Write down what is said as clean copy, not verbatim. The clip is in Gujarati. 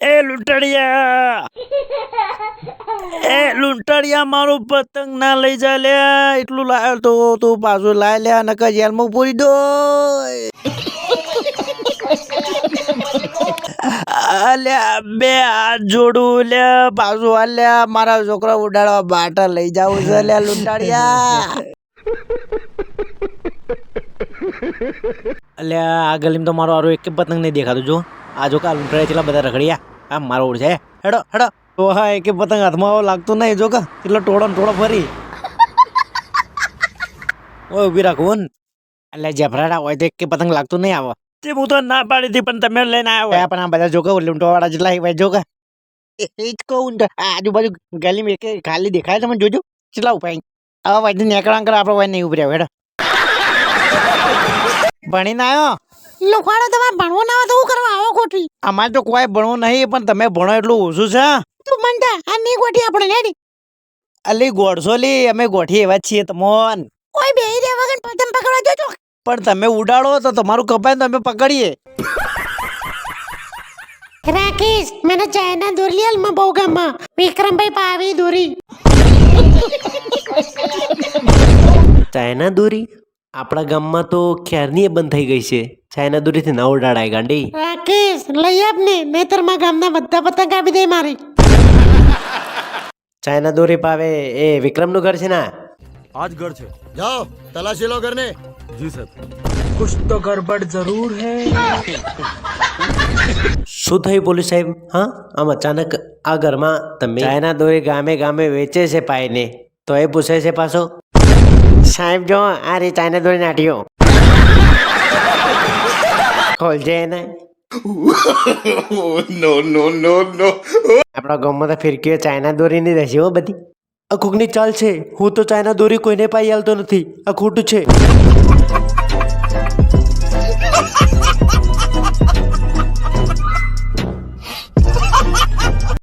એ લૂંટડિયા મારું પતંગ ના લઈ જા લે, એટલું લાયો તો તું પાછું લાય લે, નકર જેલમાં પૂરી દો. અલ્યા બે હાથ જોડું લે, પાછું હાલ્યા, મારા છોકરા ઉડાડવા બાટા લઈ જાવું છે લે લૂંટાડિયા. અલ્યા આ ગલીમાં તો મારો આરો એક પતંગ નહીં દેખાતું. જો આ જો કા લૂંટાડ્યા કેટલા બધા રખડ્યા. આ મારો ઓળ છે, હેડો હેડો. તો હા એક પતંગ હાથમાં આવો લાગતું નહીં. જો કા કેટલો ટોળો ને ટોળો ફરી. ઓય ઉભી રાખવું ને. એટલે જફરાડા હોય તો એક પતંગ લાગતું નહીં આવો. હું તો ના પાડી હતી પણ તમે લઈને આવ્યા. પણ આ બધા જોકા લૂંટવા વાળા જેટલા ભાઈ જોકા એ જ કહું. આજુબાજુ ગલીમાં એક ખાલી દેખાય તમે જોજો કેટલા ઉપાય. હવે ભાઈ નીકળવા કરે આપણે ભાઈ નહીં ઉભી રહ્યો. હેડો ભણીને આવ્યો લોખવાડો તમારે ભણવું ના હોય તો હું કરવા આવો ખોટી? અમારે તો કોઈ ભણવું નહીં પણ તમે ભણો એટલું ઓછું છે. તું મનતા આ નહીં ગોઠી આપણે લેડી. અલી ગોઠસો લી, અમે ગોઠી એવા જ છીએ તમોન. કોઈ બેહી દે વગર પતંગ પકડવા જોજો. પણ તમે ઉડાડો તો તમારું કપાય તો અમે પકડીએ. રાકેશ મને ચાઇના દોરી લે માં બહુ ગામમાં વિક્રમભાઈ પાવી દોરી. ચાઇના દોરી આપણા ગામમાં તો ક્યારની બંધ થઈ ગઈ છે. ચાઇના દોરીથી ના ઉડાડાય ગાંડી. રાકેશ લઈ આપ ને નહીતર માં ગામના બધા પતંગ કાપી દે મારી. ચાઇના દોરી પાવે એ વિક્રમનું ઘર છે ને? आज घर છે. जाओ तलाशी लो घर ने. जी सर. कुछ तो गड़बड़ जरूर है. શું થયું પોલીસ સાહેબ? હા આમ અચાનક આ ઘરમાં તમે ચાઇના દોરી ગામે ગામે વેચે છે પાઈને તો એ પૂછે છે પાછો? સાહેબ જો આ રે ચાઇના દોરી નાટ્યો ખોલજે એને. No no no no. આપણા ગામમાં તો ફિરકીઓ ચાઇના દોરીની રહેશે હો બધી. આ કોકની ચાલ છે. હું તો ચાઇના દોરી કોઈને પાઈ આલતો નથી. આ ખોટું છે.